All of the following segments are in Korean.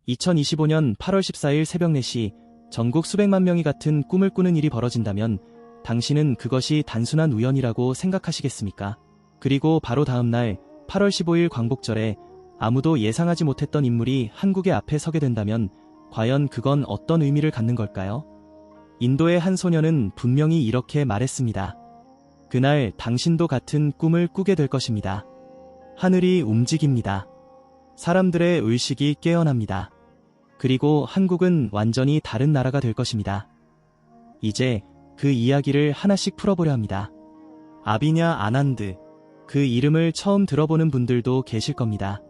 2025년 8월 14일 새벽 4시 전국 수백만 명이 같은 꿈을 꾸는 일이 벌어진다면 당신은 그것이 단순한 우연이라고 생각하시겠습니까? 그리고 바로 다음 날 8월 15일 광복절에 아무도 예상하지 못했던 인물이 한국의 앞에 서게 된다면 과연 그건 어떤 의미를 갖는 걸까요? 인도의 한 소녀는 분명히 이렇게 말했습니다. 그날 당신도 같은 꿈을 꾸게 될 것입니다. 하늘이 움직입니다. 사람들의 의식이 깨어납니다. 그리고 한국은 완전히 다른 나라가 될 것입니다. 이제 그 이야기를 하나씩 풀어보려 합니다. 아비냐 아난드. 그 이름을 처음 들어보는 분들도 계실 겁니다.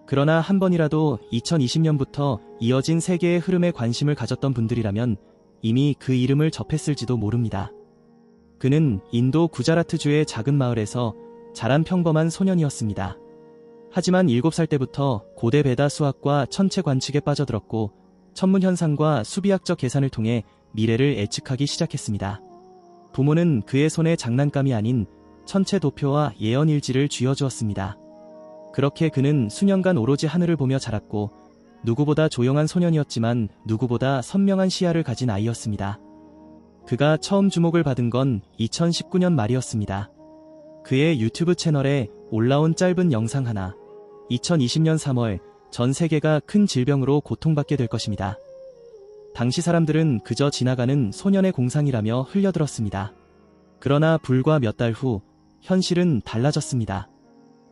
그러나 한 번이라도 2020년부터 이어진 세계의 흐름에 관심을 가졌던 분들이라면 이미 그 이름을 접했을지도 모릅니다. 그는 인도 구자라트주의 작은 마을에서 자란 평범한 소년이었습니다. 하지만 7살 때부터 고대 베다 수학과 천체 관측에 빠져들었고 천문 현상과 수비학적 계산을 통해 미래를 예측하기 시작했습니다. 부모는 그의 손에 장난감이 아닌 천체 도표와 예언 일지를 쥐어주었습니다. 그렇게 그는 수년간 오로지 하늘을 보며 자랐고 누구보다 조용한 소년이었지만 누구보다 선명한 시야를 가진 아이였습니다. 그가 처음 주목을 받은 건 2019년 말이었습니다. 그의 유튜브 채널에 올라온 짧은 영상 하나. 2020년 3월 전 세계가 큰 질병으로 고통받게 될 것입니다. 당시 사람들은 그저 지나가는 소년의 공상이라며 흘려들었습니다. 그러나 불과 몇 달 후 현실은 달라졌습니다.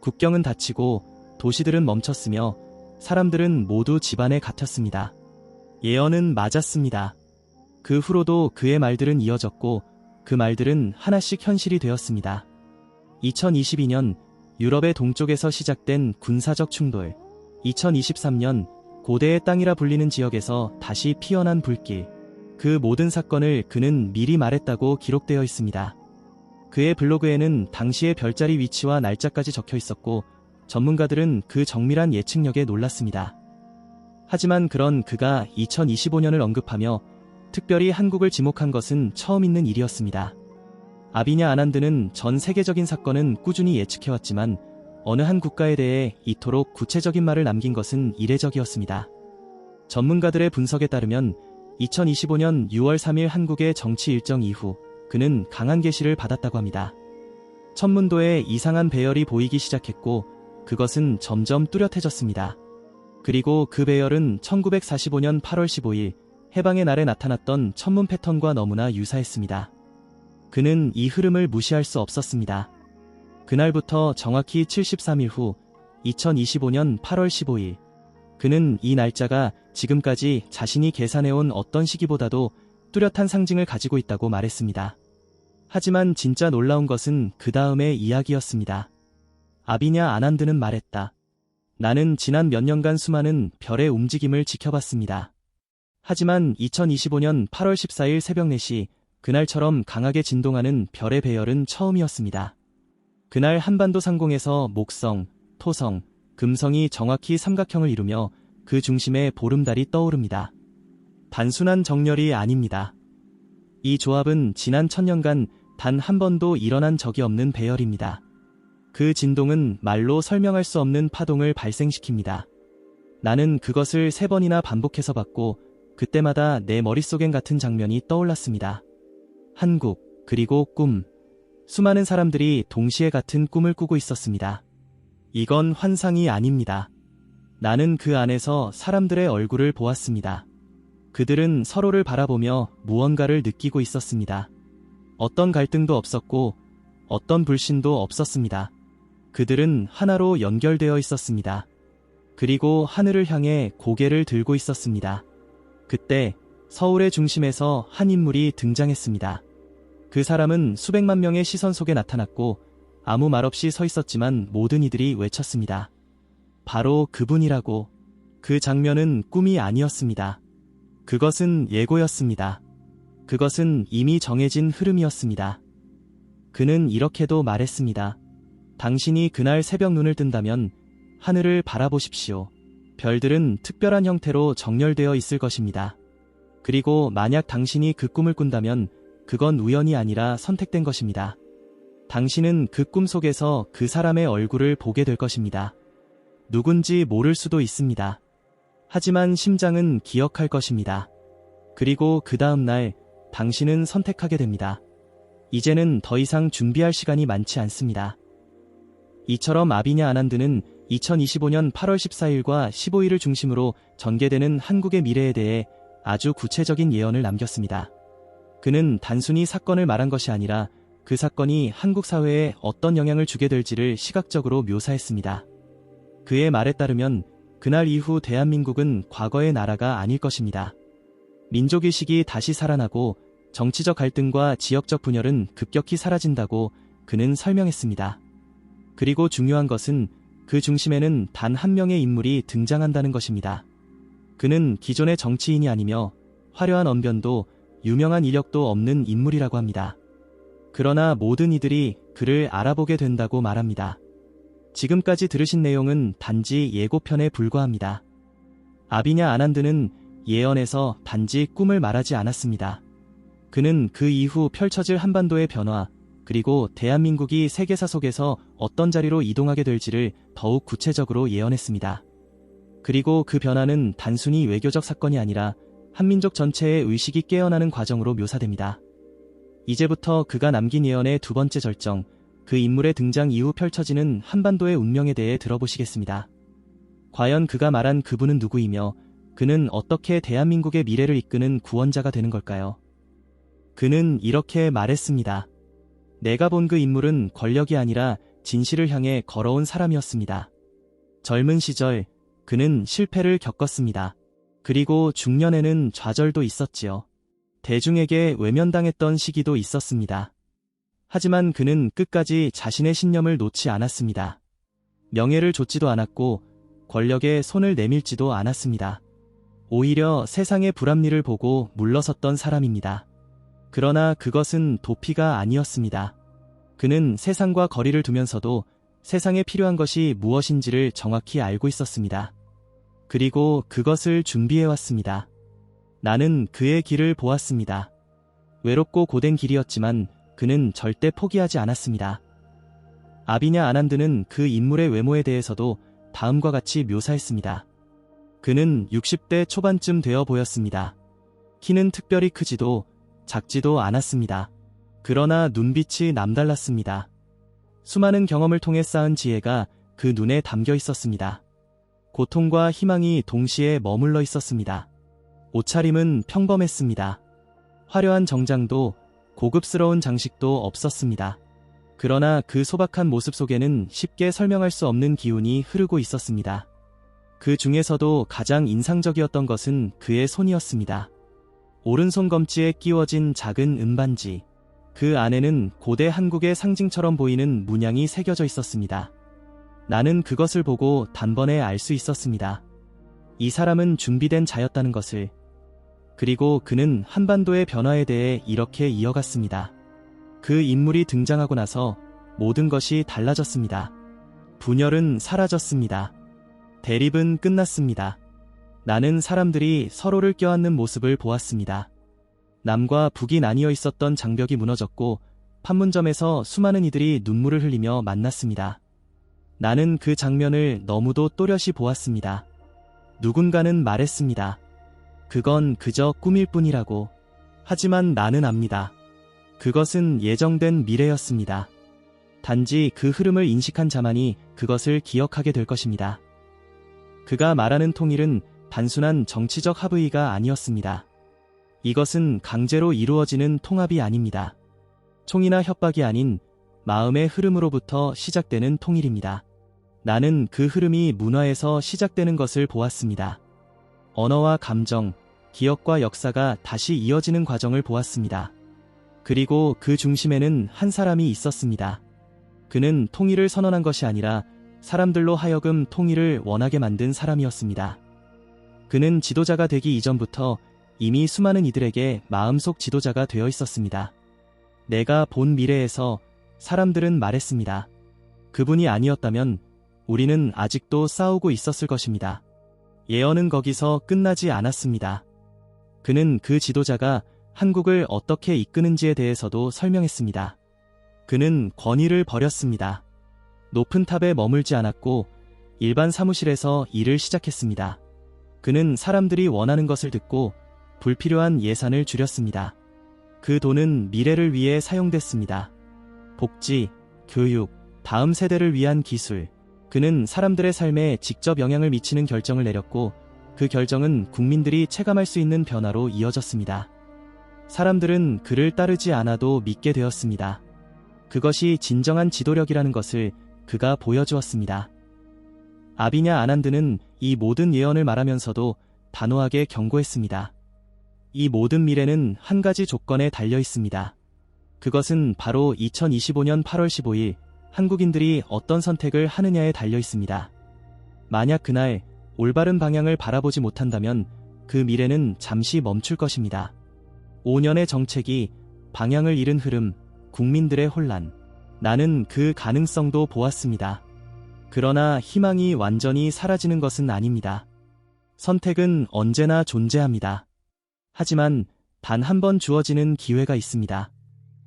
국경은 닫히고 도시들은 멈췄으며 사람들은 모두 집안에 갇혔습니다. 예언은 맞았습니다. 그 후로도 그의 말들은 이어졌고 그 말들은 하나씩 현실이 되었습니다. 2022년 유럽의 동쪽에서 시작된 군사적 충돌, 2023년 고대의 땅이라 불리는 지역에서 다시 피어난 불길, 그 모든 사건을 그는 미리 말했다고 기록되어 있습니다. 그의 블로그에는 당시의 별자리 위치와 날짜까지 적혀 있었고 전문가들은 그 정밀한 예측력에 놀랐습니다. 하지만 그런 그가 2025년을 언급하며 특별히 한국을 지목한 것은 처음 있는 일이었습니다. 아비냐 아난드는 전 세계적인 사건은 꾸준히 예측해왔지만 어느 한 국가에 대해 이토록 구체적인 말을 남긴 것은 이례적이었습니다. 전문가들의 분석에 따르면 2025년 6월 3일 한국의 정치 일정 이후 그는 강한 계시를 받았다고 합니다. 천문도에 이상한 배열이 보이기 시작했고 그것은 점점 뚜렷해졌습니다. 그리고 그 배열은 1945년 8월 15일 해방의 날에 나타났던 천문 패턴과 너무나 유사했습니다. 그는 이 흐름을 무시할 수 없었습니다. 그날부터 정확히 73일 후 2025년 8월 15일 그는 이 날짜가 지금까지 자신이 계산해온 어떤 시기보다도 뚜렷한 상징을 가지고 있다고 말했습니다. 하지만 진짜 놀라운 것은 그 다음의 이야기였습니다. 아비냐 아난드는 말했다. 나는 지난 몇 년간 수많은 별의 움직임을 지켜봤습니다. 하지만 2025년 8월 14일 새벽 4시 그날처럼 강하게 진동하는 별의 배열은 처음이었습니다. 그날 한반도 상공에서 목성, 토성, 금성이 정확히 삼각형을 이루며 그 중심에 보름달이 떠오릅니다. 단순한 정렬이 아닙니다. 이 조합은 지난 1000년간 단 한 번도 일어난 적이 없는 배열입니다. 그 진동은 말로 설명할 수 없는 파동을 발생시킵니다. 나는 그것을 3번이나 반복해서 봤고 그때마다 내 머릿속엔 같은 장면이 떠올랐습니다. 한국, 그리고 꿈. 수많은 사람들이 동시에 같은 꿈을 꾸고 있었습니다. 이건 환상이 아닙니다. 나는 그 안에서 사람들의 얼굴을 보았습니다. 그들은 서로를 바라보며 무언가를 느끼고 있었습니다. 어떤 갈등도 없었고 어떤 불신도 없었습니다. 그들은 하나로 연결되어 있었습니다. 그리고 하늘을 향해 고개를 들고 있었습니다. 그때 서울의 중심에서 한 인물이 등장했습니다. 그 사람은 수백만 명의 시선 속에 나타났고 아무 말 없이 서 있었지만 모든 이들이 외쳤습니다. 바로 그분이라고. 그 장면은 꿈이 아니었습니다. 그것은 예고였습니다. 그것은 이미 정해진 흐름이었습니다. 그는 이렇게도 말했습니다. 당신이 그날 새벽 눈을 뜬다면 하늘을 바라보십시오. 별들은 특별한 형태로 정렬되어 있을 것입니다. 그리고 만약 당신이 그 꿈을 꾼다면 그건 우연이 아니라 선택된 것입니다. 당신은 그 꿈 속에서 그 사람의 얼굴을 보게 될 것입니다. 누군지 모를 수도 있습니다. 하지만 심장은 기억할 것입니다. 그리고 그 다음 날 당신은 선택하게 됩니다. 이제는 더 이상 준비할 시간이 많지 않습니다. 이처럼 아비냐 아난드는 2025년 8월 14일과 15일을 중심으로 전개되는 한국의 미래에 대해 아주 구체적인 예언을 남겼습니다. 그는 단순히 사건을 말한 것이 아니라 그 사건이 한국 사회에 어떤 영향을 주게 될지를 시각적으로 묘사했습니다. 그의 말에 따르면 그날 이후 대한민국은 과거의 나라가 아닐 것입니다. 민족의식이 다시 살아나고 정치적 갈등과 지역적 분열은 급격히 사라진다고 그는 설명했습니다. 그리고 중요한 것은 그 중심에는 단 한 명의 인물이 등장한다는 것입니다. 그는 기존의 정치인이 아니며 화려한 언변도 유명한 이력도 없는 인물이라고 합니다. 그러나 모든 이들이 그를 알아보게 된다고 말합니다. 지금까지 들으신 내용은 단지 예고편에 불과합니다. 아비냐 아난드는 예언에서 단지 꿈을 말하지 않았습니다. 그는 그 이후 펼쳐질 한반도의 변화, 그리고 대한민국이 세계사 속에서 어떤 자리로 이동하게 될지를 더욱 구체적으로 예언했습니다. 그리고 그 변화는 단순히 외교적 사건이 아니라 한민족 전체의 의식이 깨어나는 과정으로 묘사됩니다. 이제부터 그가 남긴 예언의 두 번째 절정, 그 인물의 등장 이후 펼쳐지는 한반도의 운명에 대해 들어보시겠습니다. 과연 그가 말한 그분은 누구이며 그는 어떻게 대한민국의 미래를 이끄는 구원자가 되는 걸까요? 그는 이렇게 말했습니다. 내가 본 그 인물은 권력이 아니라 진실을 향해 걸어온 사람이었습니다. 젊은 시절 그는 실패를 겪었습니다. 그리고 중년에는 좌절도 있었지요. 대중에게 외면당했던 시기도 있었습니다. 하지만 그는 끝까지 자신의 신념을 놓지 않았습니다. 명예를 좇지도 않았고 권력에 손을 내밀지도 않았습니다. 오히려 세상의 불합리를 보고 물러섰던 사람입니다. 그러나 그것은 도피가 아니었습니다. 그는 세상과 거리를 두면서도 세상에 필요한 것이 무엇인지를 정확히 알고 있었습니다. 그리고 그것을 준비해왔습니다. 나는 그의 길을 보았습니다. 외롭고 고된 길이었지만 그는 절대 포기하지 않았습니다. 아비냐 아난드는 그 인물의 외모에 대해서도 다음과 같이 묘사했습니다. 그는 60대 초반쯤 되어 보였습니다. 키는 특별히 크지도 작지도 않았습니다. 그러나 눈빛이 남달랐습니다. 수많은 경험을 통해 쌓은 지혜가 그 눈에 담겨 있었습니다. 고통과 희망이 동시에 머물러 있었습니다. 옷차림은 평범했습니다. 화려한 정장도 고급스러운 장식도 없었습니다. 그러나 그 소박한 모습 속에는 쉽게 설명할 수 없는 기운이 흐르고 있었습니다. 그 중에서도 가장 인상적이었던 것은 그의 손이었습니다. 오른손 검지에 끼워진 작은 은반지. 그 안에는 고대 한국의 상징처럼 보이는 문양이 새겨져 있었습니다. 나는 그것을 보고 단번에 알 수 있었습니다. 이 사람은 준비된 자였다는 것을. 그리고 그는 한반도의 변화에 대해 이렇게 이어갔습니다. 그 인물이 등장하고 나서 모든 것이 달라졌습니다. 분열은 사라졌습니다. 대립은 끝났습니다. 나는 사람들이 서로를 껴안는 모습을 보았습니다. 남과 북이 나뉘어 있었던 장벽이 무너졌고 판문점에서 수많은 이들이 눈물을 흘리며 만났습니다. 나는 그 장면을 너무도 또렷이 보았습니다. 누군가는 말했습니다. 그건 그저 꿈일 뿐이라고. 하지만 나는 압니다. 그것은 예정된 미래였습니다. 단지 그 흐름을 인식한 자만이 그것을 기억하게 될 것입니다. 그가 말하는 통일은 단순한 정치적 합의가 아니었습니다. 이것은 강제로 이루어지는 통합이 아닙니다. 총이나 협박이 아닌 마음의 흐름으로부터 시작되는 통일입니다. 나는 그 흐름이 문화에서 시작되는 것을 보았습니다. 언어와 감정, 기억과 역사가 다시 이어지는 과정을 보았습니다. 그리고 그 중심에는 한 사람이 있었습니다. 그는 통일을 선언한 것이 아니라 사람들로 하여금 통일을 원하게 만든 사람이었습니다. 그는 지도자가 되기 이전부터 이미 수많은 이들에게 마음속 지도자가 되어 있었습니다. 내가 본 미래에서 사람들은 말했습니다. 그분이 아니었다면 우리는 아직도 싸우고 있었을 것입니다. 예언은 거기서 끝나지 않았습니다. 그는 그 지도자가 한국을 어떻게 이끄는지에 대해서도 설명했습니다. 그는 권위를 버렸습니다. 높은 탑에 머물지 않았고 일반 사무실에서 일을 시작했습니다. 그는 사람들이 원하는 것을 듣고 불필요한 예산을 줄였습니다. 그 돈은 미래를 위해 사용됐습니다. 복지, 교육, 다음 세대를 위한 기술. 그는 사람들의 삶에 직접 영향을 미치는 결정을 내렸고 그 결정은 국민들이 체감할 수 있는 변화로 이어졌습니다. 사람들은 그를 따르지 않아도 믿게 되었습니다. 그것이 진정한 지도력이라는 것을 그가 보여주었습니다. 아비냐 아난드는 이 모든 예언을 말하면서도 단호하게 경고했습니다. 이 모든 미래는 한 가지 조건에 달려 있습니다. 그것은 바로 2025년 8월 15일 한국인들이 어떤 선택을 하느냐에 달려 있습니다. 만약 그날 올바른 방향을 바라보지 못한다면 그 미래는 잠시 멈출 것입니다. 5년의 정책이 방향을 잃은 흐름, 국민들의 혼란. 나는 그 가능성도 보았습니다. 그러나 희망이 완전히 사라지는 것은 아닙니다. 선택은 언제나 존재합니다. 하지만 단 한 번 주어지는 기회가 있습니다.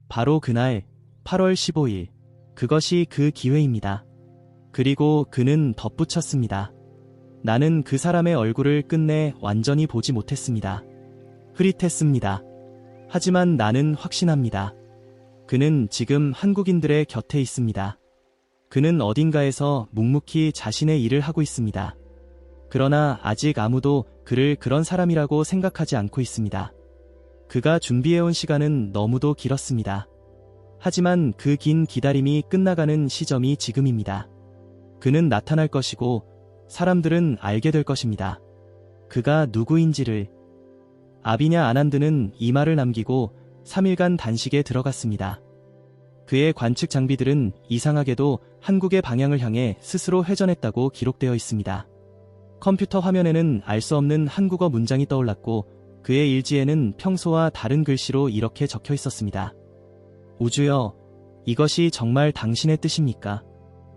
바로 그날 8월 15일. 그것이 그 기회입니다. 그리고 그는 덧붙였습니다. 나는 그 사람의 얼굴을 끝내 완전히 보지 못했습니다. 흐릿했습니다. 하지만 나는 확신합니다. 그는 지금 한국인들의 곁에 있습니다. 그는 어딘가에서 묵묵히 자신의 일을 하고 있습니다. 그러나 아직 아무도 그를 그런 사람이라고 생각하지 않고 있습니다. 그가 준비해온 시간은 너무도 길었습니다. 하지만 그 긴 기다림이 끝나가는 시점이 지금입니다. 그는 나타날 것이고 사람들은 알게 될 것입니다. 그가 누구인지를. 아비냐 아난드는 이 말을 남기고 3일간 단식에 들어갔습니다. 그의 관측 장비들은 이상하게도 한국의 방향을 향해 스스로 회전했다고 기록되어 있습니다. 컴퓨터 화면에는 알 수 없는 한국어 문장이 떠올랐고 그의 일지에는 평소와 다른 글씨로 이렇게 적혀 있었습니다. 우주여, 이것이 정말 당신의 뜻입니까?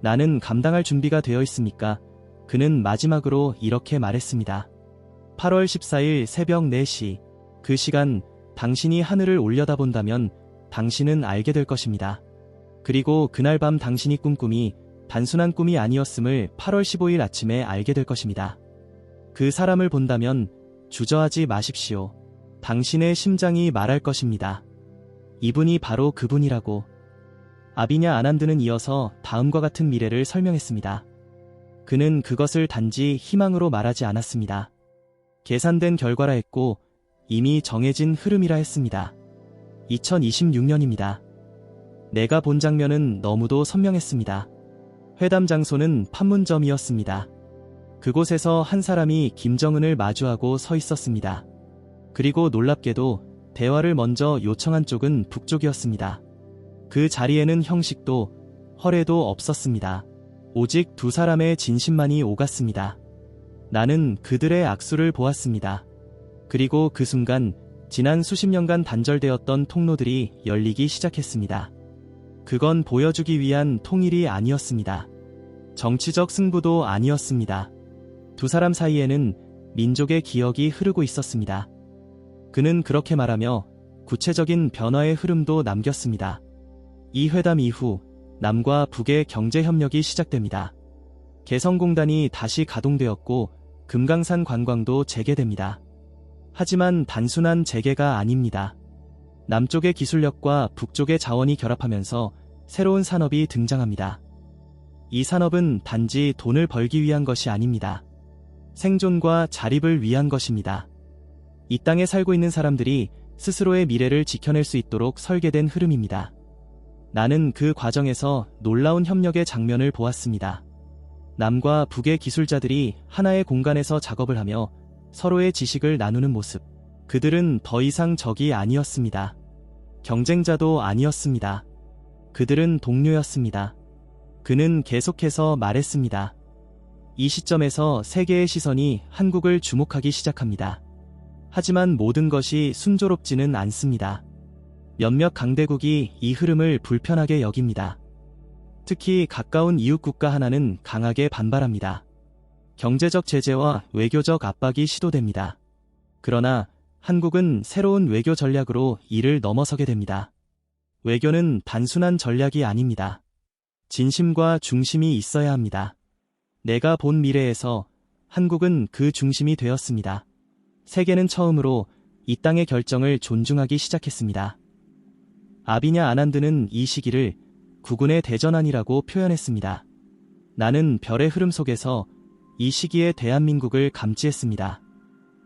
나는 감당할 준비가 되어 있습니까? 그는 마지막으로 이렇게 말했습니다. 8월 14일 새벽 4시. 그 시간, 당신이 하늘을 올려다본다면 당신은 알게 될 것입니다. 그리고 그날 밤 당신이 꾼 꿈이 단순한 꿈이 아니었음을 8월 15일 아침에 알게 될 것입니다. 그 사람을 본다면 주저하지 마십시오. 당신의 심장이 말할 것입니다. 이분이 바로 그분이라고. 아비냐 아난드는 이어서 다음과 같은 미래를 설명했습니다. 그는 그것을 단지 희망으로 말하지 않았습니다. 계산된 결과라 했고 이미 정해진 흐름이라 했습니다. 2026년입니다. 내가 본 장면은 너무도 선명했습니다. 회담 장소는 판문점이었습니다. 그곳에서 한 사람이 김정은을 마주하고 서 있었습니다. 그리고 놀랍게도 대화를 먼저 요청한 쪽은 북쪽이었습니다. 그 자리에는 형식도 허례도 없었습니다. 오직 두 사람의 진심만이 오갔습니다. 나는 그들의 악수를 보았습니다. 그리고 그 순간 지난 수십 년간 단절되었던 통로들이 열리기 시작했습니다. 그건 보여주기 위한 통일이 아니었습니다. 정치적 승부도 아니었습니다. 두 사람 사이에는 민족의 기억이 흐르고 있었습니다. 그는 그렇게 말하며 구체적인 변화의 흐름도 남겼습니다. 이 회담 이후 남과 북의 경제협력이 시작됩니다. 개성공단이 다시 가동되었고 금강산 관광도 재개됩니다. 하지만 단순한 재개가 아닙니다. 남쪽의 기술력과 북쪽의 자원이 결합하면서 새로운 산업이 등장합니다. 이 산업은 단지 돈을 벌기 위한 것이 아닙니다. 생존과 자립을 위한 것입니다. 이 땅에 살고 있는 사람들이 스스로의 미래를 지켜낼 수 있도록 설계된 흐름입니다. 나는 그 과정에서 놀라운 협력의 장면을 보았습니다. 남과 북의 기술자들이 하나의 공간에서 작업을 하며 서로의 지식을 나누는 모습. 그들은 더 이상 적이 아니었습니다. 경쟁자도 아니었습니다. 그들은 동료였습니다. 그는 계속해서 말했습니다. 이 시점에서 세계의 시선이 한국을 주목하기 시작합니다. 하지만 모든 것이 순조롭지는 않습니다. 몇몇 강대국이 이 흐름을 불편하게 여깁니다. 특히 가까운 이웃 국가 하나는 강하게 반발합니다. 경제적 제재와 외교적 압박이 시도됩니다. 그러나 한국은 새로운 외교 전략으로 이를 넘어서게 됩니다. 외교는 단순한 전략이 아닙니다. 진심과 중심이 있어야 합니다. 내가 본 미래에서 한국은 그 중심이 되었습니다. 세계는 처음으로 이 땅의 결정을 존중하기 시작했습니다. 아비냐 아난드는 이 시기를 국군의 대전환이라고 표현했습니다. 나는 별의 흐름 속에서 이 시기에 대한민국을 감지했습니다.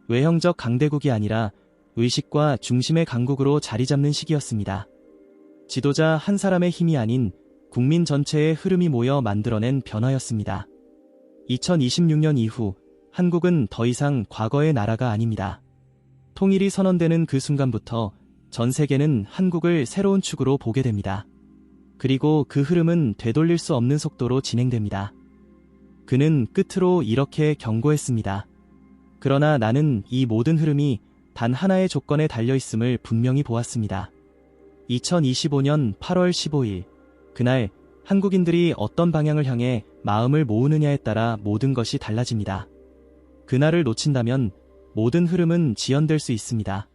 외형적 강대국이 아니라 의식과 중심의 강국으로 자리 잡는 시기였습니다. 지도자 한 사람의 힘이 아닌 국민 전체의 흐름이 모여 만들어낸 변화였습니다. 2026년 이후 한국은 더 이상 과거의 나라가 아닙니다. 통일이 선언되는 그 순간부터 전 세계는 한국을 새로운 축으로 보게 됩니다. 그리고 그 흐름은 되돌릴 수 없는 속도로 진행됩니다. 그는 끝으로 이렇게 경고했습니다. 그러나 나는 이 모든 흐름이 단 하나의 조건에 달려있음을 분명히 보았습니다. 2025년 8월 15일, 그날 한국인들이 어떤 방향을 향해 마음을 모으느냐에 따라 모든 것이 달라집니다. 그날을 놓친다면 모든 흐름은 지연될 수 있습니다.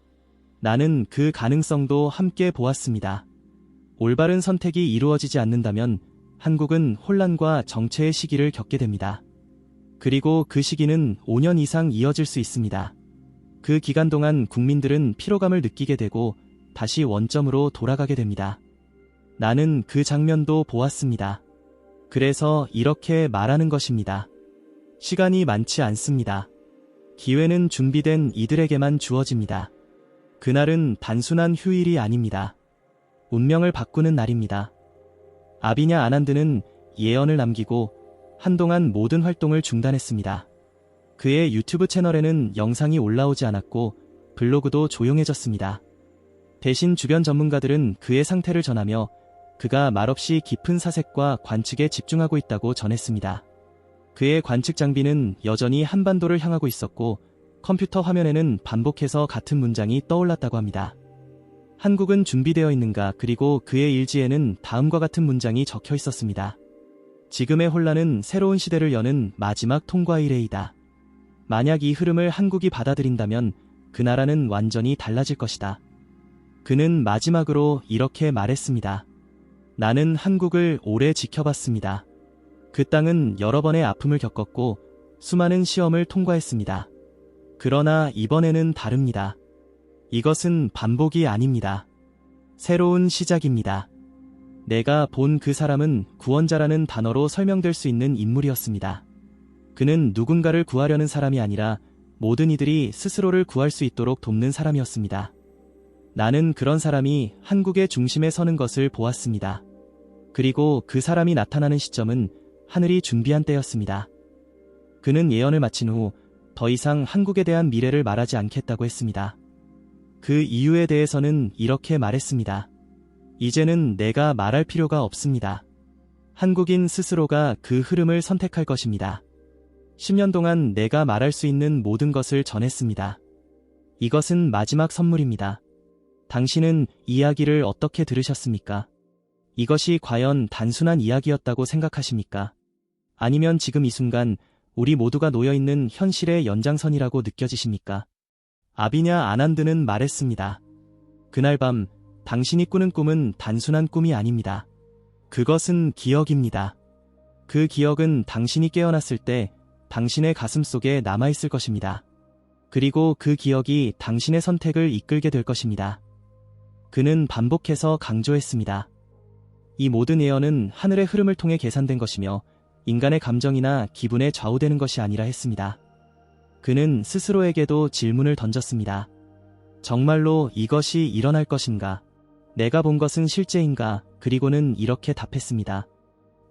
나는 그 가능성도 함께 보았습니다. 올바른 선택이 이루어지지 않는다면 한국은 혼란과 정체의 시기를 겪게 됩니다. 그리고 그 시기는 5년 이상 이어질 수 있습니다. 그 기간 동안 국민들은 피로감을 느끼게 되고 다시 원점으로 돌아가게 됩니다. 나는 그 장면도 보았습니다. 그래서 이렇게 말하는 것입니다. 시간이 많지 않습니다. 기회는 준비된 이들에게만 주어집니다. 그날은 단순한 휴일이 아닙니다. 운명을 바꾸는 날입니다. 아비냐 아난드는 예언을 남기고 한동안 모든 활동을 중단했습니다. 그의 유튜브 채널에는 영상이 올라오지 않았고 블로그도 조용해졌습니다. 대신 주변 전문가들은 그의 상태를 전하며 그가 말없이 깊은 사색과 관측에 집중하고 있다고 전했습니다. 그의 관측 장비는 여전히 한반도를 향하고 있었고 컴퓨터 화면에는 반복해서 같은 문장이 떠올랐다고 합니다. 한국은 준비되어 있는가? 그리고 그의 일지에는 다음과 같은 문장이 적혀 있었습니다. 지금의 혼란은 새로운 시대를 여는 마지막 통과의 이레이다. 만약 이 흐름을 한국이 받아들인다면 그 나라는 완전히 달라질 것이다. 그는 마지막으로 이렇게 말했습니다. 나는 한국을 오래 지켜봤습니다. 그 땅은 여러 번의 아픔을 겪었고 수많은 시험을 통과했습니다. 그러나 이번에는 다릅니다. 이것은 반복이 아닙니다. 새로운 시작입니다. 내가 본 그 사람은 구원자라는 단어로 설명될 수 있는 인물이었습니다. 그는 누군가를 구하려는 사람이 아니라 모든 이들이 스스로를 구할 수 있도록 돕는 사람이었습니다. 나는 그런 사람이 한국의 중심에 서는 것을 보았습니다. 그리고 그 사람이 나타나는 시점은 하늘이 준비한 때였습니다. 그는 예언을 마친 후 더 이상 한국에 대한 미래를 말하지 않겠다고 했습니다. 그 이유에 대해서는 이렇게 말했습니다. 이제는 내가 말할 필요가 없습니다. 한국인 스스로가 그 흐름을 선택할 것입니다. 10년 동안 내가 말할 수 있는 모든 것을 전했습니다. 이것은 마지막 선물입니다. 당신은 이야기를 어떻게 들으셨습니까? 이것이 과연 단순한 이야기였다고 생각하십니까? 아니면 지금 이 순간 우리 모두가 놓여있는 현실의 연장선이라고 느껴지십니까? 아비냐 아난드는 말했습니다. 그날 밤 당신이 꾸는 꿈은 단순한 꿈이 아닙니다. 그것은 기억입니다. 그 기억은 당신이 깨어났을 때 당신의 가슴 속에 남아있을 것입니다. 그리고 그 기억이 당신의 선택을 이끌게 될 것입니다. 그는 반복해서 강조했습니다. 이 모든 예언은 하늘의 흐름을 통해 계산된 것이며 인간의 감정이나 기분에 좌우되는 것이 아니라 했습니다. 그는 스스로에게도 질문을 던졌습니다. 정말로 이것이 일어날 것인가? 내가 본 것은 실제인가? 그리고는 이렇게 답했습니다.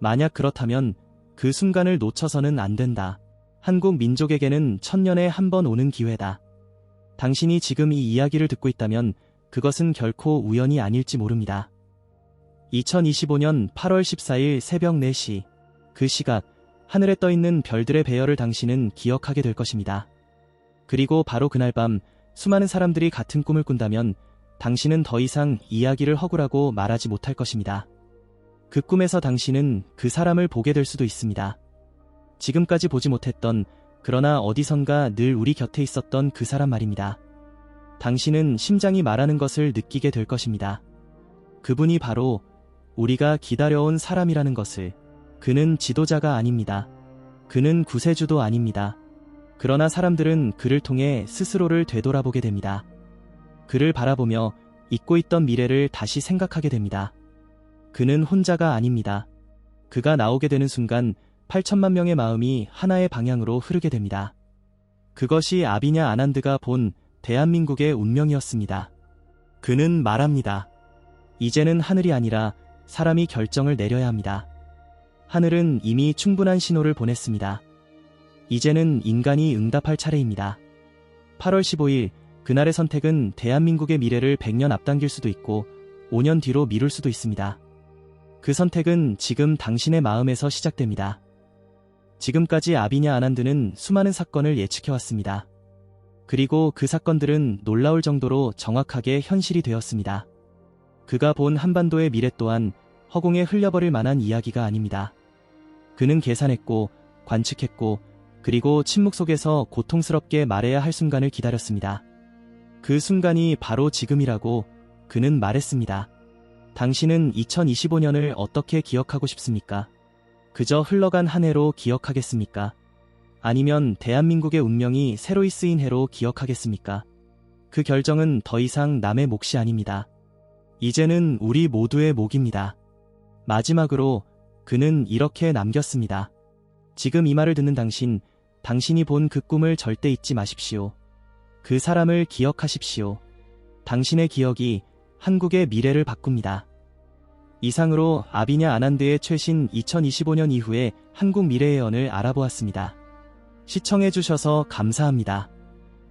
만약 그렇다면 그 순간을 놓쳐서는 안 된다. 한국 민족에게는 1000년에 한 번 오는 기회다. 당신이 지금 이 이야기를 듣고 있다면 그것은 결코 우연이 아닐지 모릅니다. 2025년 8월 14일 새벽 4시, 그 시각, 하늘에 떠있는 별들의 배열을 당신은 기억하게 될 것입니다. 그리고 바로 그날 밤 수많은 사람들이 같은 꿈을 꾼다면 당신은 더 이상 이야기를 허구라고 말하지 못할 것입니다. 그 꿈에서 당신은 그 사람을 보게 될 수도 있습니다. 지금까지 보지 못했던, 그러나 어디선가 늘 우리 곁에 있었던 그 사람 말입니다. 당신은 심장이 말하는 것을 느끼게 될 것입니다. 그분이 바로 우리가 기다려온 사람이라는 것을. 그는 지도자가 아닙니다. 그는 구세주도 아닙니다. 그러나 사람들은 그를 통해 스스로를 되돌아보게 됩니다. 그를 바라보며 잊고 있던 미래를 다시 생각하게 됩니다. 그는 혼자가 아닙니다. 그가 나오게 되는 순간 8천만 명의 마음이 하나의 방향으로 흐르게 됩니다. 그것이 아비냐 아난드가 본 대한민국의 운명이었습니다. 그는 말합니다. 이제는 하늘이 아니라 사람이 결정을 내려야 합니다. 하늘은 이미 충분한 신호를 보냈습니다. 이제는 인간이 응답할 차례입니다. 8월 15일 그날의 선택은 대한민국의 미래를 100년 앞당길 수도 있고 5년 뒤로 미룰 수도 있습니다. 그 선택은 지금 당신의 마음에서 시작됩니다. 지금까지 아비냐 아난드는 수많은 사건을 예측해왔습니다. 그리고 그 사건들은 놀라울 정도로 정확하게 현실이 되었습니다. 그가 본 한반도의 미래 또한 허공에 흘려버릴 만한 이야기가 아닙니다. 그는 계산했고 관측했고 그리고 침묵 속에서 고통스럽게 말해야 할 순간을 기다렸습니다. 그 순간이 바로 지금이라고 그는 말했습니다. 당신은 2025년을 어떻게 기억하고 싶습니까? 그저 흘러간 한 해로 기억하겠습니까? 아니면 대한민국의 운명이 새로이 쓰인 해로 기억하겠습니까? 그 결정은 더 이상 남의 몫이 아닙니다. 이제는 우리 모두의 몫입니다. 마지막으로 그는 이렇게 남겼습니다. 지금 이 말을 듣는 당신이 본 그 꿈을 절대 잊지 마십시오. 그 사람을 기억하십시오. 당신의 기억이 한국의 미래를 바꿉니다. 이상으로 아비냐 아난드의 최신 2025년 이후의 한국 미래의 연을 알아보았습니다. 시청해주셔서 감사합니다.